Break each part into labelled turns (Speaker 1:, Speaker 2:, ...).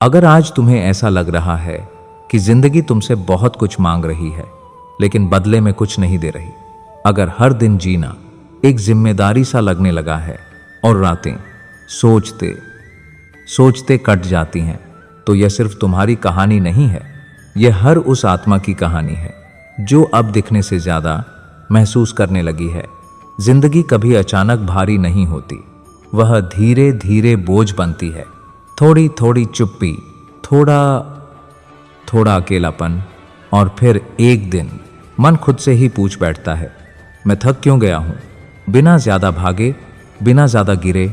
Speaker 1: अगर आज तुम्हें ऐसा लग रहा है कि जिंदगी तुमसे बहुत कुछ मांग रही है लेकिन बदले में कुछ नहीं दे रही, अगर हर दिन जीना एक जिम्मेदारी सा लगने लगा है और रातें सोचते सोचते कट जाती हैं, तो यह सिर्फ तुम्हारी कहानी नहीं है, यह हर उस आत्मा की कहानी है जो अब दिखने से ज्यादा महसूस करने लगी है। जिंदगी कभी अचानक भारी नहीं होती, वह धीरे धीरे बोझ बनती है। थोड़ी थोड़ी चुप्पी, थोड़ा थोड़ा अकेलापन, और फिर एक दिन मन खुद से ही पूछ बैठता है, मैं थक क्यों गया हूँ? बिना ज्यादा भागे, बिना ज्यादा गिरे,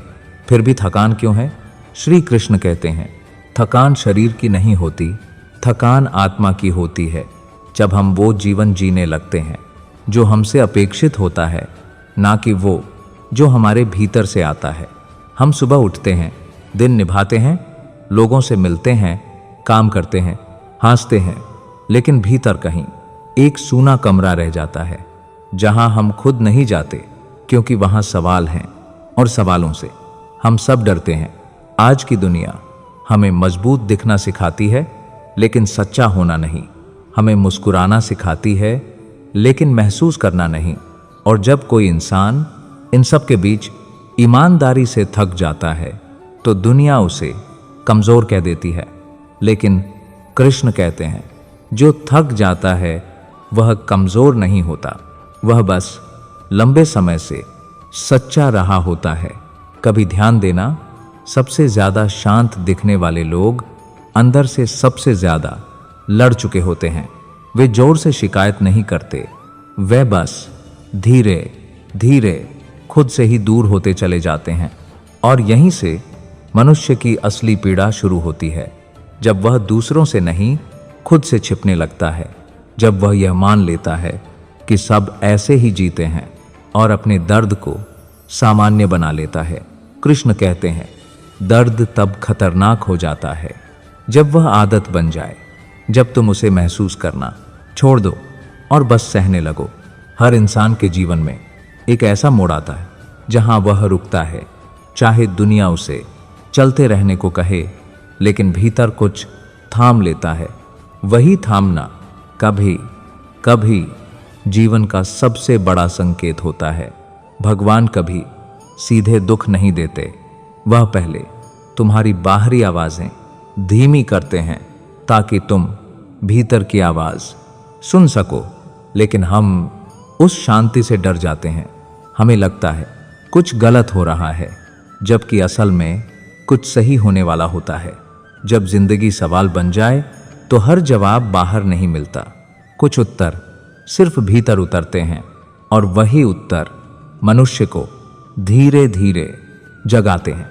Speaker 1: फिर भी थकान क्यों है? श्री कृष्ण कहते हैं, थकान शरीर की नहीं होती, थकान आत्मा की होती है। जब हम वो जीवन जीने लगते हैं जो हमसे अपेक्षित होता है, ना कि वो जो हमारे भीतर से आता है। हम सुबह उठते हैं, दिन निभाते हैं, लोगों से मिलते हैं, काम करते हैं, हंसते हैं, लेकिन भीतर कहीं एक सूना कमरा रह जाता है जहां हम खुद नहीं जाते, क्योंकि वहां सवाल हैं और सवालों से हम सब डरते हैं। आज की दुनिया हमें मजबूत दिखना सिखाती है लेकिन सच्चा होना नहीं, हमें मुस्कुराना सिखाती है लेकिन महसूस करना नहीं। और जब कोई इंसान इन सब के बीच ईमानदारी से थक जाता है तो दुनिया उसे कमजोर कह देती है, लेकिन कृष्ण कहते हैं, जो थक जाता है वह कमजोर नहीं होता, वह बस लंबे समय से सच्चा रहा होता है। कभी ध्यान देना, सबसे ज्यादा शांत दिखने वाले लोग अंदर से सबसे ज्यादा लड़ चुके होते हैं। वे जोर से शिकायत नहीं करते, वे बस धीरे धीरे खुद से ही दूर होते चले जाते हैं। और यहीं से मनुष्य की असली पीड़ा शुरू होती है, जब वह दूसरों से नहीं खुद से छिपने लगता है, जब वह यह मान लेता है कि सब ऐसे ही जीते हैं और अपने दर्द को सामान्य बना लेता है। कृष्ण कहते हैं, दर्द तब खतरनाक हो जाता है जब वह आदत बन जाए, जब तुम उसे महसूस करना छोड़ दो और बस सहने लगो। हर इंसान के जीवन में एक ऐसा मोड़ आता है जहां वह रुकता है, चाहे दुनिया उसे चलते रहने को कहे, लेकिन भीतर कुछ थाम लेता है। वही थामना कभी कभी जीवन का सबसे बड़ा संकेत होता है। भगवान कभी सीधे दुख नहीं देते, वह पहले तुम्हारी बाहरी आवाजें धीमी करते हैं ताकि तुम भीतर की आवाज सुन सको। लेकिन हम उस शांति से डर जाते हैं, हमें लगता है कुछ गलत हो रहा है, जबकि असल में कुछ सही होने वाला होता है। जब जिंदगी सवाल बन जाए तो हर जवाब बाहर नहीं मिलता, कुछ उत्तर सिर्फ भीतर उतरते हैं, और वही उत्तर मनुष्य को धीरे धीरे जगाते हैं।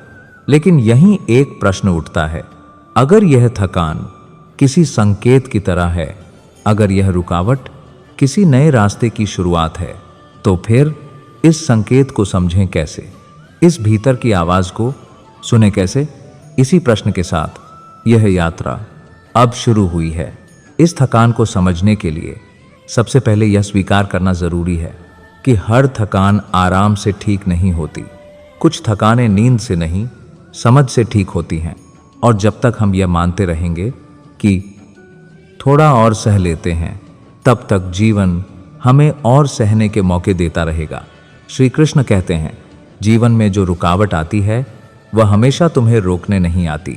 Speaker 1: लेकिन यहीं एक प्रश्न उठता है, अगर यह थकान किसी संकेत की तरह है, अगर यह रुकावट किसी नए रास्ते की शुरुआत है, तो फिर इस संकेत को समझें कैसे? इस भीतर की आवाज को सुने कैसे? इसी प्रश्न के साथ यह यात्रा अब शुरू हुई है। इस थकान को समझने के लिए सबसे पहले यह स्वीकार करना जरूरी है कि हर थकान आराम से ठीक नहीं होती। कुछ थकानें नींद से नहीं, समझ से ठीक होती हैं। और जब तक हम यह मानते रहेंगे कि थोड़ा और सह लेते हैं, तब तक जीवन हमें और सहने के मौके देता रहेगा। श्री कृष्ण कहते हैं, जीवन में जो रुकावट आती है वह हमेशा तुम्हें रोकने नहीं आती,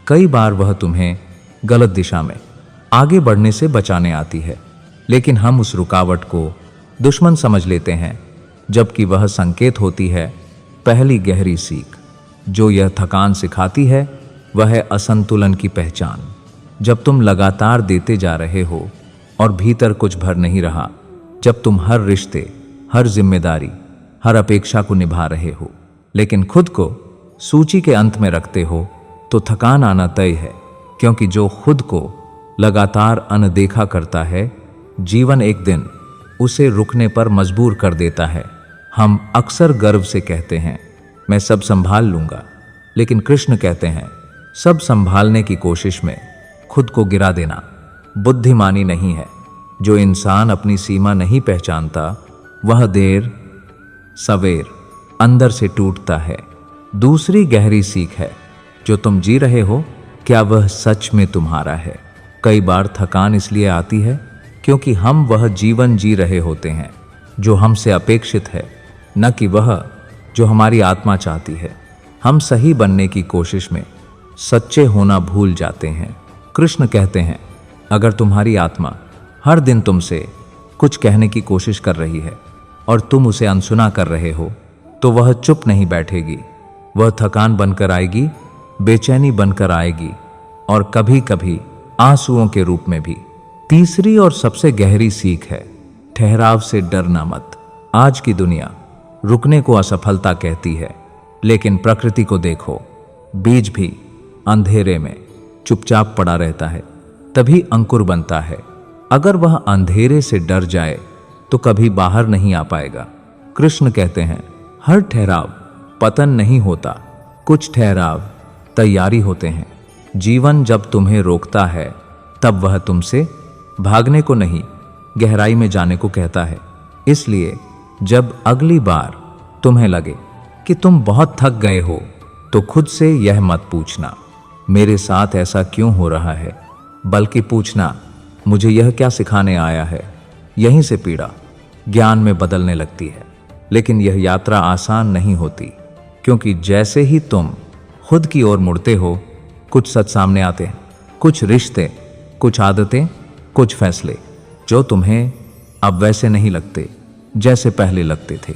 Speaker 1: कई बार वह तुम्हें गलत दिशा में आगे बढ़ने से बचाने आती है। लेकिन हम उस रुकावट को दुश्मन समझ लेते हैं, जबकि वह संकेत होती है पहली गहरी सीख। जो यह थकान सिखाती है वह है असंतुलन की पहचान। जब तुम लगातार देते जा रहे हो और भीतर कुछ भर नहीं रहा, जब तुम हर रिश्ते, हर जिम्मेदारी, हर अपेक्षा को निभा रहे हो लेकिन खुद को सूची के अंत में रखते हो, तो थकान आना तय है। क्योंकि जो खुद को लगातार अनदेखा करता है, जीवन एक दिन उसे रुकने पर मजबूर कर देता है। हम अक्सर गर्व से कहते हैं, मैं सब संभाल लूंगा, लेकिन कृष्ण कहते हैं, सब संभालने की कोशिश में खुद को गिरा देना बुद्धिमानी नहीं है। जो इंसान अपनी सीमा नहीं पहचानता, वह देर सवेर अंदर से टूटता है। दूसरी गहरी सीख है, जो तुम जी रहे हो क्या वह सच में तुम्हारा है? कई बार थकान इसलिए आती है क्योंकि हम वह जीवन जी रहे होते हैं जो हमसे अपेक्षित है, न कि वह जो हमारी आत्मा चाहती है। हम सही बनने की कोशिश में सच्चे होना भूल जाते हैं। कृष्ण कहते हैं, अगर तुम्हारी आत्मा हर दिन तुमसे कुछ कहने की कोशिश कर रही है और तुम उसे अनसुना कर रहे हो, तो वह चुप नहीं बैठेगी। वह थकान बनकर आएगी, बेचैनी बनकर आएगी और कभी कभी आंसुओं के रूप में भी। तीसरी और सबसे गहरी सीख है, ठहराव से डरना मत। आज की दुनिया रुकने को असफलता कहती है, लेकिन प्रकृति को देखो, बीज भी अंधेरे में चुपचाप पड़ा रहता है, तभी अंकुर बनता है। अगर वह अंधेरे से डर जाए तो कभी बाहर नहीं आ पाएगा। कृष्ण कहते हैं, हर ठहराव पतन नहीं होता, कुछ ठहराव तैयारी होते हैं। जीवन जब तुम्हें रोकता है तब वह तुमसे भागने को नहीं, गहराई में जाने को कहता है। इसलिए जब अगली बार तुम्हें लगे कि तुम बहुत थक गए हो, तो खुद से यह मत पूछना, मेरे साथ ऐसा क्यों हो रहा है, बल्कि पूछना, मुझे यह क्या सिखाने आया है। यहीं से पीड़ा ज्ञान में बदलने लगती है। लेकिन यह यात्रा आसान नहीं होती, क्योंकि जैसे ही तुम खुद की ओर मुड़ते हो, कुछ सच सामने आते हैं, कुछ रिश्ते, कुछ आदतें, कुछ फैसले जो तुम्हें अब वैसे नहीं लगते जैसे पहले लगते थे।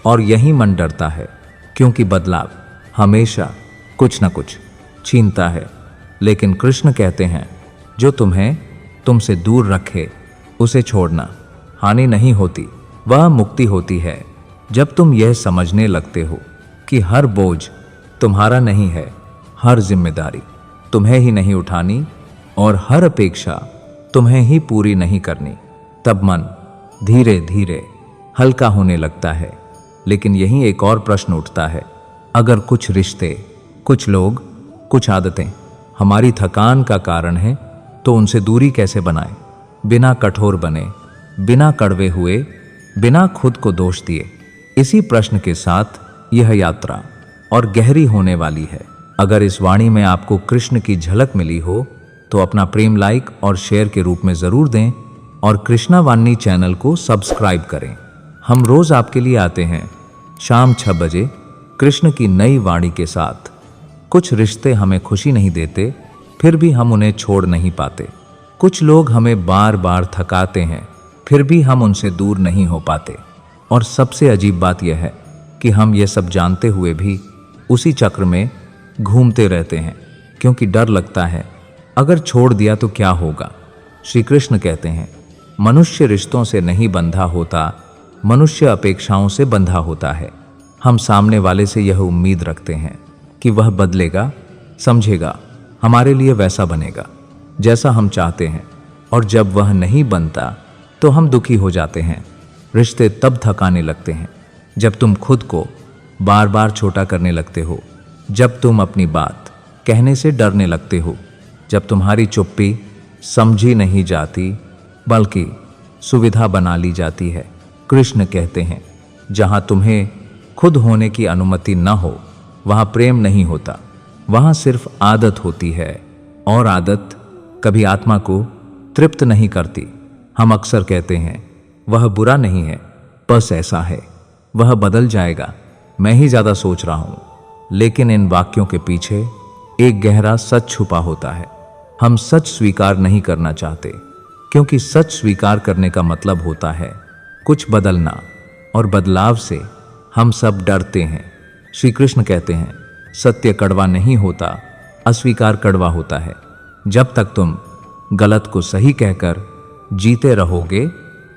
Speaker 1: और यही मन डरता है, क्योंकि बदलाव हमेशा कुछ न कुछ छीनता है। लेकिन कृष्ण कहते हैं, जो तुम्हें तुमसे दूर रखे उसे छोड़ना हानि नहीं होती, वह मुक्ति होती है। जब तुम यह समझने लगते हो कि हर बोझ तुम्हारा नहीं है, हर जिम्मेदारी तुम्हें ही नहीं उठानी और हर अपेक्षा तुम्हें ही पूरी नहीं करनी, तब मन धीरे धीरे हल्का होने लगता है। लेकिन यहीं एक और प्रश्न उठता है, अगर कुछ रिश्ते, कुछ लोग, कुछ आदतें हमारी थकान का कारण है, तो उनसे दूरी कैसे बनाएं, बिना कठोर बने, बिना कड़वे हुए, बिना खुद को दोष दिए। इसी प्रश्न के साथ यह यात्रा और गहरी होने वाली है। अगर इस वाणी में आपको कृष्ण की झलक मिली हो तो अपना प्रेम लाइक और शेयर के रूप में जरूर दें और कृष्णा वाणी चैनल को सब्सक्राइब करें। हम रोज आपके लिए आते हैं शाम 6 बजे कृष्ण की नई वाणी के साथ। कुछ रिश्ते हमें खुशी नहीं देते, फिर भी हम उन्हें छोड़ नहीं पाते। कुछ लोग हमें बार बार थकाते हैं, फिर भी हम उनसे दूर नहीं हो पाते। और सबसे अजीब बात यह है कि हम ये सब जानते हुए भी उसी चक्र में घूमते रहते हैं, क्योंकि डर लगता है, अगर छोड़ दिया तो क्या होगा। श्री कृष्ण कहते हैं, मनुष्य रिश्तों से नहीं बंधा होता, मनुष्य अपेक्षाओं से बंधा होता है। हम सामने वाले से यह उम्मीद रखते हैं कि वह बदलेगा, समझेगा, हमारे लिए वैसा बनेगा जैसा हम चाहते हैं, और जब वह नहीं बनता तो हम दुखी हो जाते हैं। रिश्ते तब थकाने लगते हैं जब तुम खुद को बार बार छोटा करने लगते हो, जब तुम अपनी बात कहने से डरने लगते हो, जब तुम्हारी चुप्पी समझी नहीं जाती बल्कि सुविधा बना ली जाती है। कृष्ण कहते हैं, जहाँ तुम्हें खुद होने की अनुमति न हो वहाँ प्रेम नहीं होता, वहाँ सिर्फ आदत होती है, और आदत कभी आत्मा को तृप्त नहीं करती। हम अक्सर कहते हैं, वह बुरा नहीं है, बस ऐसा है, वह बदल जाएगा, मैं ही ज़्यादा सोच रहा हूँ। लेकिन इन वाक्यों के पीछे एक गहरा सच छुपा होता है। हम सच स्वीकार नहीं करना चाहते, क्योंकि सच स्वीकार करने का मतलब होता है कुछ बदलना, और बदलाव से हम सब डरते हैं। श्री कृष्ण कहते हैं, सत्य कड़वा नहीं होता, अस्वीकार कड़वा होता है। जब तक तुम गलत को सही कहकर जीते रहोगे,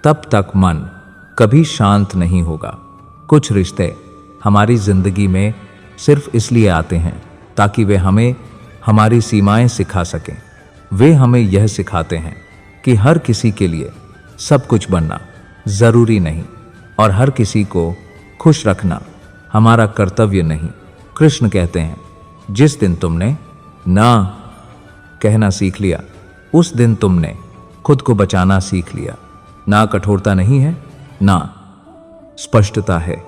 Speaker 1: तब तक मन कभी शांत नहीं होगा। कुछ रिश्ते हमारी जिंदगी में सिर्फ इसलिए आते हैं ताकि वे हमें हमारी सीमाएं सिखा सकें। वे हमें यह सिखाते हैं कि हर किसी के लिए सब कुछ बनना जरूरी नहीं, और हर किसी को खुश रखना हमारा कर्तव्य नहीं। कृष्ण कहते हैं, जिस दिन तुमने ना कहना सीख लिया, उस दिन तुमने खुद को बचाना सीख लिया। ना कठोरता नहीं है, ना स्पष्टता है,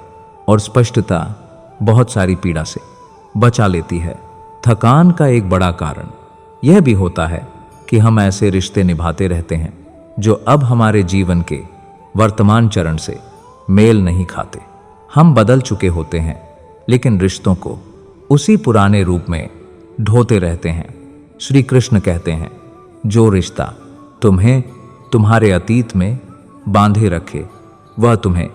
Speaker 1: और स्पष्टता बहुत सारी पीड़ा से बचा लेती है। थकान का एक बड़ा कारण यह भी होता है कि हम ऐसे रिश्ते निभाते रहते हैं जो अब हमारे जीवन के वर्तमान चरण से मेल नहीं खाते। हम बदल चुके होते हैं, लेकिन रिश्तों को उसी पुराने रूप में ढोते रहते हैं। श्री कृष्ण कहते हैं, जो रिश्ता तुम्हें तुम्हारे अतीत में बांधे रखे, वह तुम्हें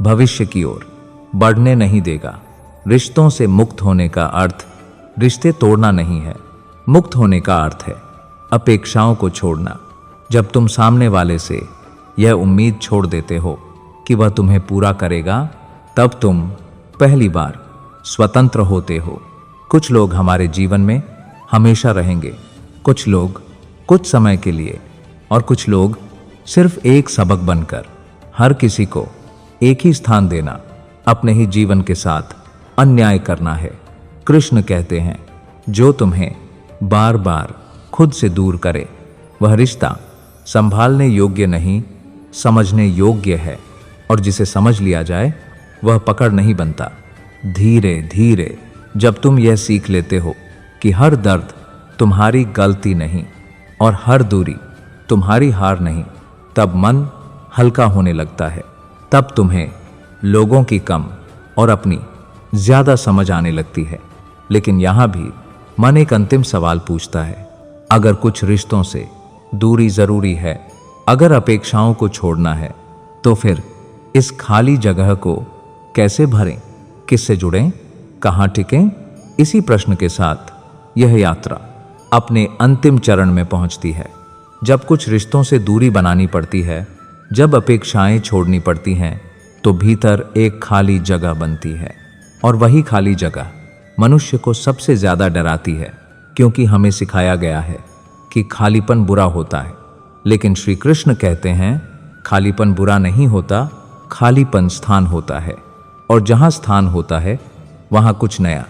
Speaker 1: भविष्य की ओर बढ़ने नहीं देगा। रिश्तों से मुक्त होने का अर्थ रिश्ते तोड़ना नहीं है। मुक्त होने का अर्थ है अपेक्षाओं को छोड़ना। जब तुम सामने वाले से यह उम्मीद छोड़ देते हो कि वह तुम्हें पूरा करेगा, तब तुम पहली बार स्वतंत्र होते हो। कुछ लोग हमारे जीवन में हमेशा रहेंगे, कुछ लोग कुछ समय के लिए, और कुछ लोग सिर्फ एक सबक बनकर। हर किसी को एक ही स्थान देना अपने ही जीवन के साथ अन्याय करना है। कृष्ण कहते हैं, जो तुम्हें बार बार खुद से दूर करे, वह रिश्ता संभालने योग्य नहीं, समझने योग्य है। और जिसे समझ लिया जाए वह पकड़ नहीं बनता। धीरे धीरे जब तुम यह सीख लेते हो कि हर दर्द तुम्हारी गलती नहीं और हर दूरी तुम्हारी हार नहीं, तब मन हल्का होने लगता है। तब तुम्हें लोगों की कम और अपनी ज्यादा समझ आने लगती है। लेकिन यहां भी मन एक अंतिम सवाल पूछता है, अगर कुछ रिश्तों से दूरी जरूरी है, अगर अपेक्षाओं को छोड़ना है, तो फिर इस खाली जगह को कैसे भरें, किससे जुड़ें, कहां टिकें? इसी प्रश्न के साथ यह यात्रा अपने अंतिम चरण में पहुंचती है। जब कुछ रिश्तों से दूरी बनानी पड़ती है, जब अपेक्षाएं छोड़नी पड़ती हैं, तो भीतर एक खाली जगह बनती है। और वही खाली जगह मनुष्य को सबसे ज्यादा डराती है, क्योंकि हमें सिखाया गया है कि खालीपन बुरा होता है। लेकिन श्री कृष्ण कहते हैं, खालीपन बुरा नहीं होता, खालीपन स्थान होता है। और जहां स्थान होता है वहां कुछ नया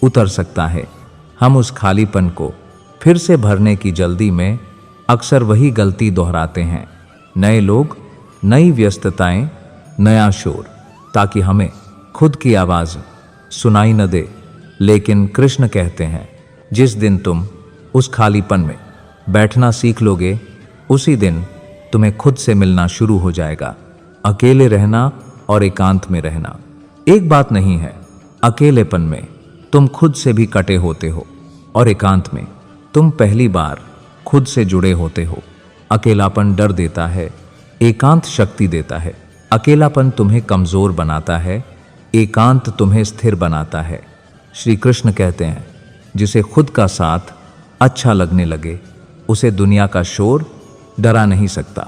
Speaker 1: उतर सकता है। हम उस खालीपन को फिर से भरने की जल्दी में अक्सर वही गलती दोहराते हैं। नए लोग, नई व्यस्तताएं, नया शोर, ताकि हमें खुद की आवाज सुनाई न दे। लेकिन कृष्ण कहते हैं, जिस दिन तुम उस खालीपन में बैठना सीख लोगे, उसी दिन तुम्हें खुद से मिलना शुरू हो जाएगा। अकेले रहना और एकांत में रहना एक बात नहीं है। अकेलेपन में तुम खुद से भी कटे होते हो, और एकांत में तुम पहली बार खुद से जुड़े होते हो। अकेलापन डर देता है, एकांत शक्ति देता है। अकेलापन तुम्हें कमजोर बनाता है, एकांत तुम्हें स्थिर बनाता है। श्री कृष्ण कहते हैं, जिसे खुद का साथ अच्छा लगने लगे, उसे दुनिया का शोर डरा नहीं सकता,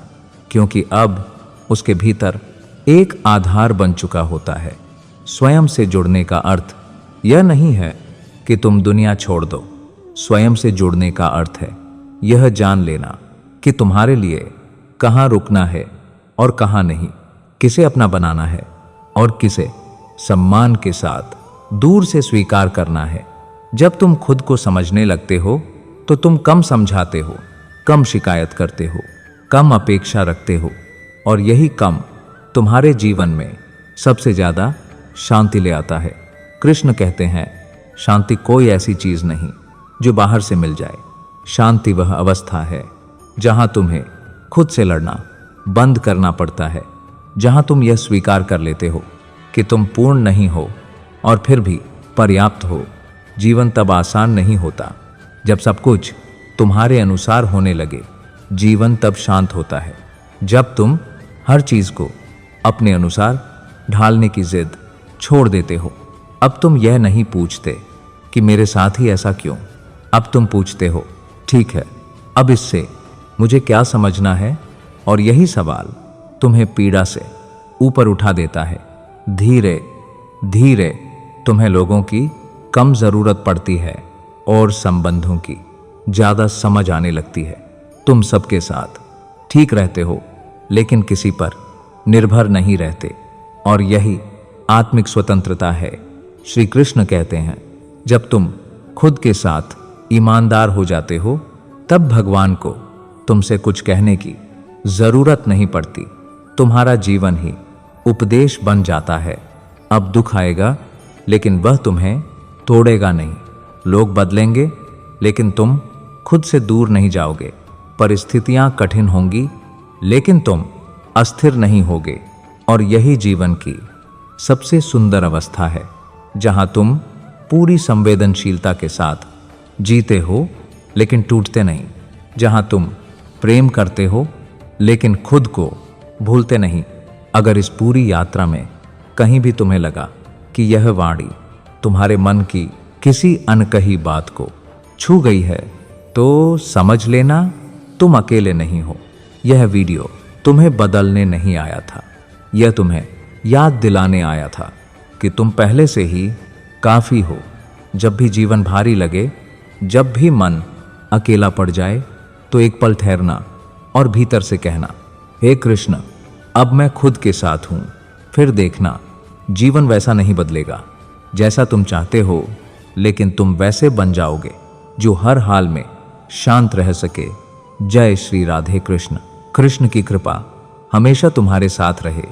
Speaker 1: क्योंकि अब उसके भीतर एक आधार बन चुका होता है। स्वयं से जुड़ने का अर्थ यह नहीं है कि तुम दुनिया छोड़ दो। स्वयं से जुड़ने का अर्थ है यह जान लेना कि तुम्हारे लिए कहाँ रुकना है और कहाँ नहीं, किसे अपना बनाना है और किसे सम्मान के साथ दूर से स्वीकार करना है। जब तुम खुद को समझने लगते हो, तो तुम कम समझाते हो, कम शिकायत करते हो, कम अपेक्षा रखते हो, और यही कम तुम्हारे जीवन में सबसे ज्यादा शांति ले आता है। कृष्ण कहते हैं, शांति कोई ऐसी चीज नहीं जो बाहर से मिल जाए। शांति वह अवस्था है जहां तुम्हें खुद से लड़ना बंद करना पड़ता है, जहां तुम यह स्वीकार कर लेते हो कि तुम पूर्ण नहीं हो और फिर भी पर्याप्त हो। जीवन तब आसान नहीं होता जब सब कुछ तुम्हारे अनुसार होने लगे। जीवन तब शांत होता है जब तुम हर चीज को अपने अनुसार ढालने की जिद छोड़ देते हो। अब तुम यह नहीं पूछते कि मेरे साथ ही ऐसा क्यों, अब तुम पूछते हो, ठीक है, अब इससे मुझे क्या समझना है? और यही सवाल तुम्हें पीड़ा से ऊपर उठा देता है। धीरे धीरे तुम्हें लोगों की कम जरूरत पड़ती है और संबंधों की ज्यादा समझ आने लगती है। तुम सबके साथ ठीक रहते हो, लेकिन किसी पर निर्भर नहीं रहते, और यही आत्मिक स्वतंत्रता है। श्री कृष्ण कहते हैं, जब तुम खुद के साथ ईमानदार हो जाते हो, तब भगवान को तुमसे कुछ कहने की जरूरत नहीं पड़ती। तुम्हारा जीवन ही उपदेश बन जाता है। अब दुख आएगा, लेकिन वह तुम्हें तोड़ेगा नहीं। लोग बदलेंगे, लेकिन तुम खुद से दूर नहीं जाओगे। परिस्थितियां कठिन होंगी, लेकिन तुम अस्थिर नहीं होगे। और यही जीवन की सबसे सुंदर अवस्था है, जहां तुम पूरी संवेदनशीलता के साथ जीते हो लेकिन टूटते नहीं। जहां तुम प्रेम करते हो लेकिन खुद को भूलते नहीं। अगर इस पूरी यात्रा में कहीं भी तुम्हें लगा कि यह वाणी तुम्हारे मन की किसी अनकही बात को छू गई है, तो समझ लेना तुम अकेले नहीं हो। यह वीडियो तुम्हें बदलने नहीं आया था, यह तुम्हें याद दिलाने आया था कि तुम पहले से ही काफ़ी हो। जब भी जीवन भारी लगे, जब भी मन अकेला पड़ जाए, तो एक पल ठहरना और भीतर से कहना, हे कृष्ण, अब मैं खुद के साथ हूँ। फिर देखना, जीवन वैसा नहीं बदलेगा जैसा तुम चाहते हो, लेकिन तुम वैसे बन जाओगे जो हर हाल में शांत रह सके। जय श्री राधे कृष्ण। कृष्ण की कृपा हमेशा तुम्हारे साथ रहे।